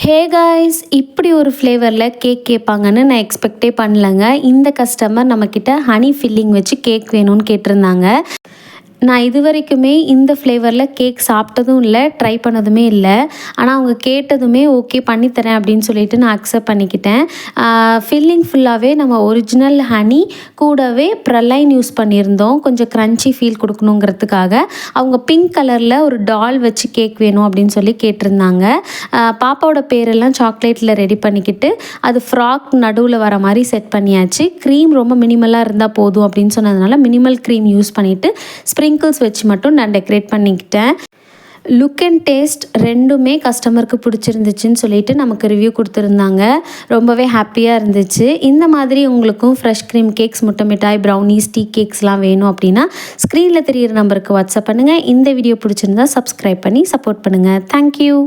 Hey guys, இப்படி ஒரு ஃப்ளேவரில் cake கேட்பாங்கன்னு நான் எக்ஸ்பெக்டே பண்ணலங்க. இந்த கஸ்டமர் நம்மக்கிட்ட ஹனி ஃபில்லிங் வச்சு கேக் வேணும்னு கேட்டிருந்தாங்க. நான் இது வரைக்குமே இந்த ஃப்ளேவரில் கேக் சாப்பிட்டதும் இல்லை, ட்ரை பண்ணதுமே இல்லை. ஆனால் அவங்க கேட்டதுமே ஓகே பண்ணித்தரேன் அப்படின்னு சொல்லிட்டு நான் அக்செப்ட் பண்ணிக்கிட்டேன். ஃபில்லிங் ஃபுல்லாகவே நம்ம ஒரிஜினல் ஹனி கூடவே ப்ரலைன் யூஸ் பண்ணியிருந்தோம், கொஞ்சம் க்ரன்ச்சி ஃபீல் கொடுக்கணுங்கிறதுக்காக. அவங்க பிங்க் கலரில் ஒரு டால் வச்சு கேக் வேணும் அப்படின்னு சொல்லி கேட்டிருந்தாங்க. பாப்பாவோட பேரெல்லாம் சாக்லேட்டில் ரெடி பண்ணிக்கிட்டு அது ஃப்ராக் நடுவில் வர மாதிரி செட் பண்ணியாச்சு. க்ரீம் ரொம்ப மினிமலாக இருந்தால் போதும் அப்படின்னு சொன்னதுனால மினிமல் க்ரீம் யூஸ் பண்ணிவிட்டு ஸ்ப்ரிங்கிள்ஸ் வச்சு மட்டும் நான் டெக்கரேட் பண்ணிக்கிட்டேன். லுக் அண்ட் டேஸ்ட் ரெண்டுமே கஸ்டமருக்கு பிடிச்சிருந்துச்சுன்னு சொல்லிட்டு நமக்கு ரிவ்யூ கொடுத்துருந்தாங்க. ரொம்பவே ஹாப்பியாக இருந்துச்சு. இந்த மாதிரி உங்களுக்கும் ஃப்ரெஷ் க்ரீம் கேக்ஸ், முட்டை மிட்டாய், ப்ரௌனிஸ், டீ கேக்ஸ்லாம் வேணும் அப்படின்னா ஸ்க்ரீனில் தெரியிற நம்பருக்கு வாட்ஸ்அப் பண்ணுங்கள். இந்த வீடியோ பிடிச்சிருந்தா சப்ஸ்கிரைப் பண்ணி சப்போர்ட் பண்ணுங்கள். தேங்க்யூ.